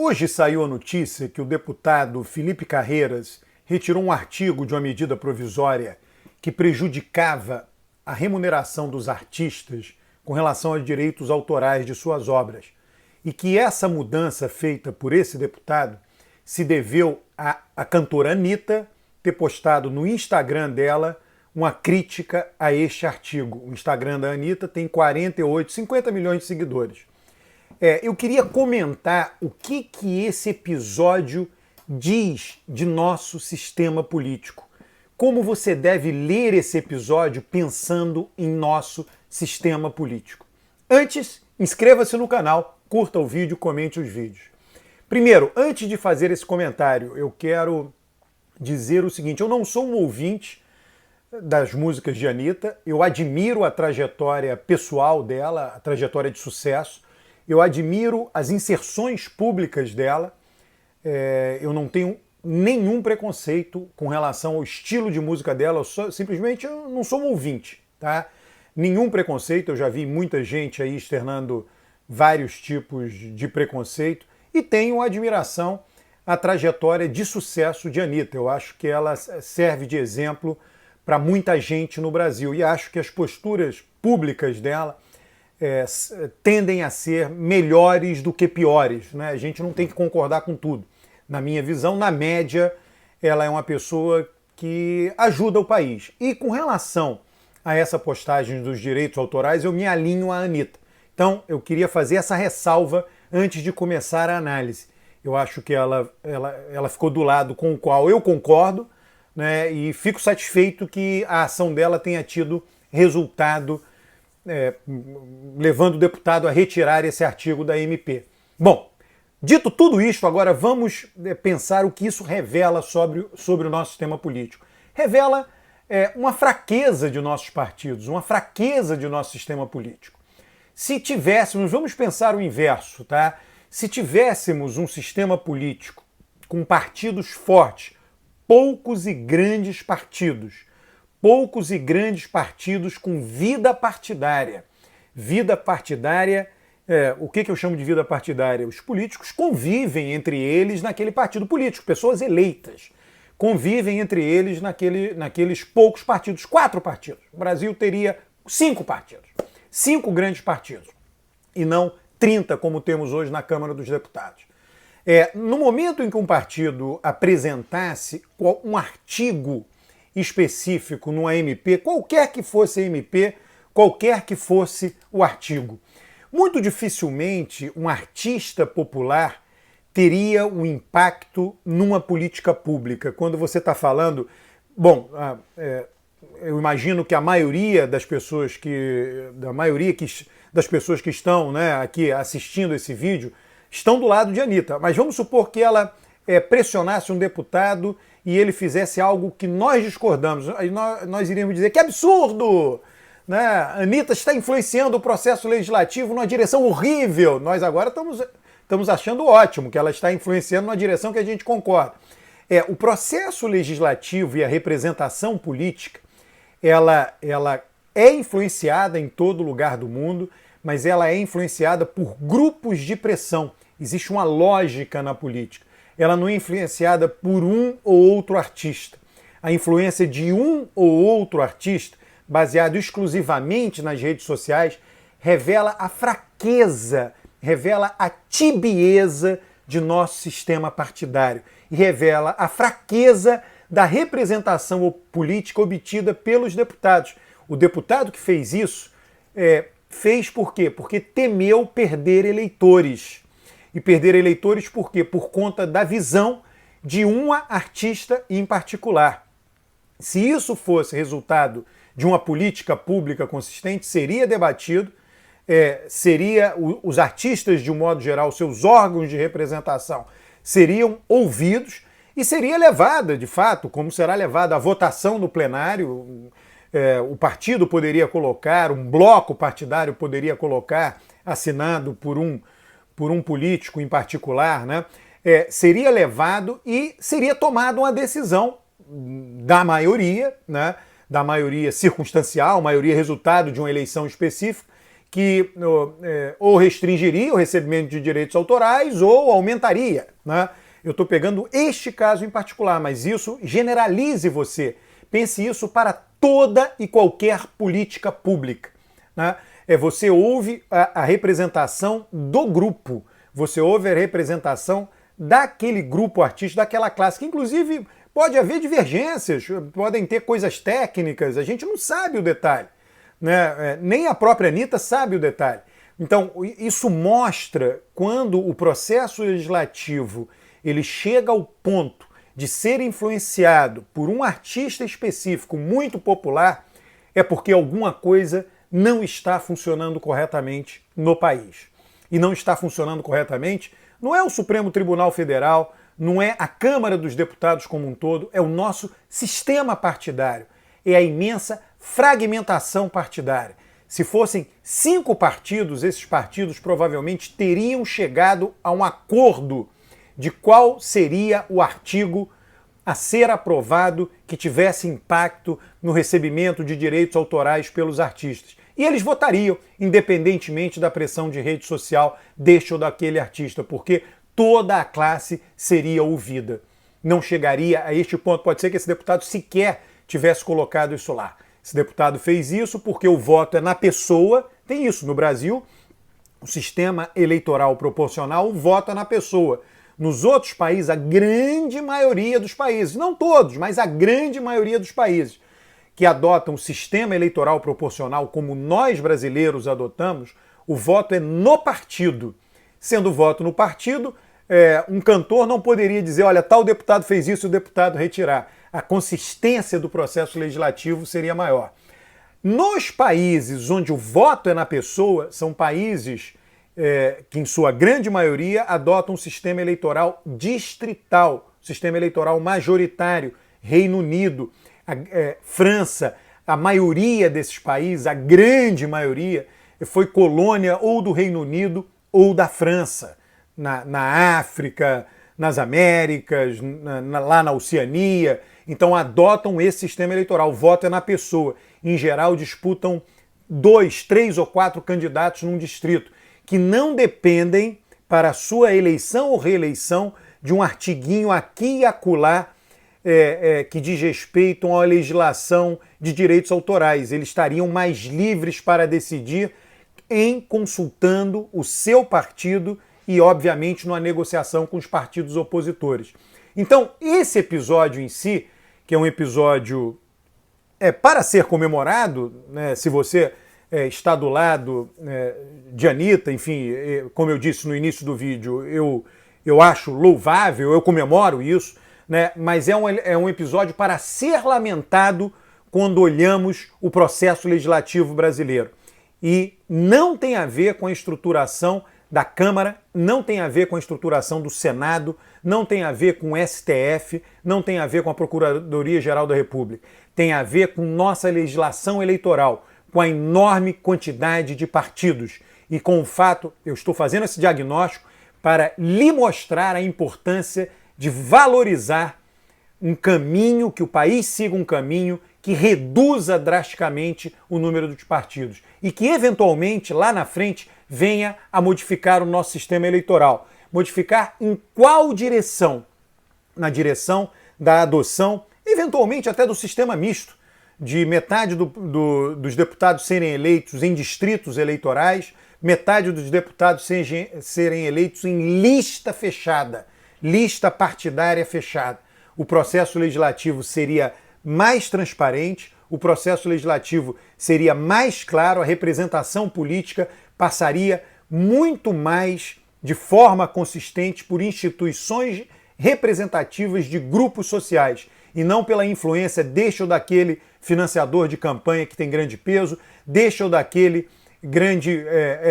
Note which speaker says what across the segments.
Speaker 1: Hoje saiu a notícia que o deputado Felipe Carreiras retirou um artigo de uma medida provisória que prejudicava a remuneração dos artistas com relação aos direitos autorais de suas obras. E que essa mudança feita por esse deputado se deveu à cantora Anitta ter postado no Instagram dela uma crítica a este artigo. O Instagram da Anitta tem 50 milhões de seguidores. Eu queria comentar o que esse episódio diz de nosso sistema político. Como você deve ler esse episódio pensando em nosso sistema político. Antes, inscreva-se no canal, curta o vídeo, comente os vídeos. Primeiro, antes de fazer esse comentário, eu quero dizer o seguinte: eu não sou um ouvinte das músicas de Anitta, eu admiro a trajetória pessoal dela, a trajetória de sucesso, eu admiro as inserções públicas dela, eu não tenho nenhum preconceito com relação ao estilo de música dela, simplesmente eu não sou um ouvinte, tá? Nenhum preconceito, eu já vi muita gente aí externando vários tipos de preconceito e tenho admiração à trajetória de sucesso de Anitta. Eu acho que ela serve de exemplo para muita gente no Brasil e acho que as posturas públicas dela tendem a ser melhores do que piores, né? A gente não tem que concordar com tudo. Na minha visão, na média, ela é uma pessoa que ajuda o país. E com relação a essa postagem dos direitos autorais, eu me alinho à Anitta. Então, eu queria fazer essa ressalva antes de começar a análise. Eu acho que ela ficou do lado com o qual eu concordo, né, e fico satisfeito que a ação dela tenha tido resultado, levando o deputado a retirar esse artigo da MP. Bom, dito tudo isto, agora vamos pensar o que isso revela sobre o nosso sistema político. Revela uma fraqueza de nossos partidos, uma fraqueza de nosso sistema político. Se tivéssemos, vamos pensar o inverso, tá? Se tivéssemos um sistema político com partidos fortes, poucos e grandes partidos com vida partidária. Vida partidária, o que eu chamo de vida partidária? Os políticos convivem entre eles naquele partido político, pessoas eleitas. Convivem entre eles naqueles poucos partidos, 4 partidos. O Brasil teria 5 partidos, 5 grandes partidos, e não 30 como temos hoje na Câmara dos Deputados. No momento em que um partido apresentasse um artigo específico numa MP, qualquer que fosse a MP, qualquer que fosse o artigo, muito dificilmente um artista popular teria um impacto numa política pública. Quando você está falando... Bom, eu imagino que a maioria das pessoas que estão, né, aqui assistindo esse vídeo estão do lado de Anitta. Mas vamos supor que ela pressionasse um deputado e ele fizesse algo que nós discordamos. Aí nós iríamos dizer que absurdo! Né? A Anitta está influenciando o processo legislativo numa direção horrível. Nós agora estamos achando ótimo que ela está influenciando numa direção que a gente concorda. O processo legislativo e a representação política, ela é influenciada em todo lugar do mundo, mas ela é influenciada por grupos de pressão. Existe uma lógica na política. Ela não é influenciada por um ou outro artista. A influência de um ou outro artista, baseado exclusivamente nas redes sociais, revela a fraqueza, revela a tibieza de nosso sistema partidário e revela a fraqueza da representação política obtida pelos deputados. O deputado que fez isso fez por quê? Porque temeu perder eleitores. E perder eleitores por quê? Por conta da visão de uma artista em particular. Se isso fosse resultado de uma política pública consistente, seria debatido, os artistas, de um modo geral, seus órgãos de representação seriam ouvidos e seria levada, de fato, como será levada a votação no plenário. O partido poderia colocar, um bloco partidário poderia colocar, assinado por um político em particular, né? Seria levado e seria tomada uma decisão da maioria, né? Da maioria circunstancial, maioria resultado de uma eleição específica, que ou restringiria o recebimento de direitos autorais ou aumentaria, né? Eu estou pegando este caso em particular, mas isso generalize você. Pense isso para toda e qualquer política pública, né? Você ouve a representação do grupo, você ouve a representação daquele grupo artístico, daquela classe, que inclusive pode haver divergências, podem ter coisas técnicas, a gente não sabe o detalhe, né? Nem a própria Anitta sabe o detalhe. Então, isso mostra quando o processo legislativo ele chega ao ponto de ser influenciado por um artista específico muito popular, é porque alguma coisa não está funcionando corretamente no país. E não está funcionando corretamente não é o Supremo Tribunal Federal, não é a Câmara dos Deputados como um todo, é o nosso sistema partidário, é a imensa fragmentação partidária. Se fossem 5 partidos, esses partidos provavelmente teriam chegado a um acordo de qual seria o artigo a ser aprovado que tivesse impacto no recebimento de direitos autorais pelos artistas. E eles votariam, independentemente da pressão de rede social deste ou daquele artista, porque toda a classe seria ouvida. Não chegaria a este ponto. Pode ser que esse deputado sequer tivesse colocado isso lá. Esse deputado fez isso porque o voto é na pessoa. Tem isso no Brasil, o sistema eleitoral proporcional, o voto é na pessoa. Nos outros países, a grande maioria dos países, não todos, mas a grande maioria dos países que adotam o sistema eleitoral proporcional como nós brasileiros adotamos, o voto é no partido. Sendo o voto no partido, um cantor não poderia dizer, olha, tal deputado fez isso e o deputado retirar. A consistência do processo legislativo seria maior. Nos países onde o voto é na pessoa, são países que, em sua grande maioria, adotam um sistema eleitoral distrital, sistema eleitoral majoritário. Reino Unido, França, a maioria desses países, a grande maioria, foi colônia ou do Reino Unido ou da França. Na África, nas Américas, lá na Oceania. Então adotam esse sistema eleitoral. O voto é na pessoa. Em geral, disputam 2, 3 ou 4 candidatos num distrito, que não dependem para a sua eleição ou reeleição de um artiguinho aqui e acolá que diz respeito à legislação de direitos autorais. Eles estariam mais livres para decidir em consultando o seu partido e, obviamente, numa negociação com os partidos opositores. Então, esse episódio em si, que é um episódio para ser comemorado, né, se você está do lado de Anitta, enfim, como eu disse no início do vídeo, eu acho louvável, eu comemoro isso, né, mas é um episódio para ser lamentado quando olhamos o processo legislativo brasileiro. E não tem a ver com a estruturação da Câmara, não tem a ver com a estruturação do Senado, não tem a ver com o STF, não tem a ver com a Procuradoria-Geral da República. Tem a ver com nossa legislação eleitoral, com a enorme quantidade de partidos. E com o fato, eu estou fazendo esse diagnóstico para lhe mostrar a importância de valorizar um caminho, que o país siga um caminho que reduza drasticamente o número dos partidos e que, eventualmente, lá na frente, venha a modificar o nosso sistema eleitoral. Modificar em qual direção? Na direção da adoção, eventualmente até do sistema misto, de metade dos deputados serem eleitos em distritos eleitorais, metade dos deputados serem eleitos em lista fechada, lista partidária fechada. O processo legislativo seria mais transparente, o processo legislativo seria mais claro, a representação política passaria muito mais de forma consistente por instituições representativas de grupos sociais e não pela influência deste ou daquele financiador de campanha que tem grande peso, deste ou daquele grande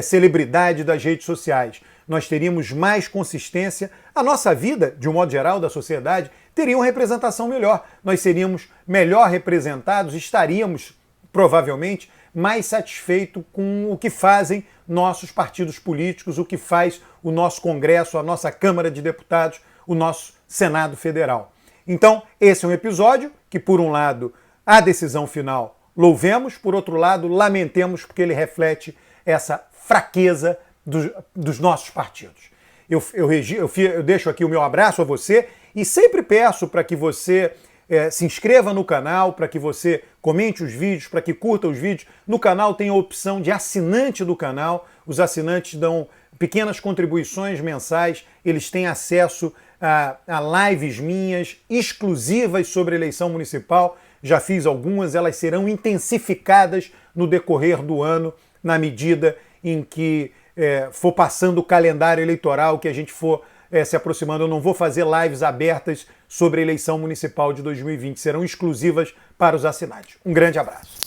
Speaker 1: celebridade das redes sociais. Nós teríamos mais consistência, a nossa vida, de um modo geral, da sociedade, teria uma representação melhor. Nós seríamos melhor representados, estaríamos, provavelmente, mais satisfeitos com o que fazem nossos partidos políticos, o que faz o nosso Congresso, a nossa Câmara de Deputados, o nosso Senado Federal. Então, esse é um episódio que, por um lado, a decisão final louvemos, por outro lado, lamentemos porque ele reflete essa fraqueza dos nossos partidos. Eu deixo aqui o meu abraço a você e sempre peço para que você se inscreva no canal, para que você comente os vídeos, para que curta os vídeos. No canal tem a opção de assinante do canal. Os assinantes dão pequenas contribuições mensais, eles têm acesso a lives minhas exclusivas sobre eleição municipal. Já fiz algumas, elas serão intensificadas no decorrer do ano, na medida em que for passando o calendário eleitoral, que a gente for se aproximando. Eu não vou fazer lives abertas sobre a eleição municipal de 2020, serão exclusivas para os assinantes. Um grande abraço.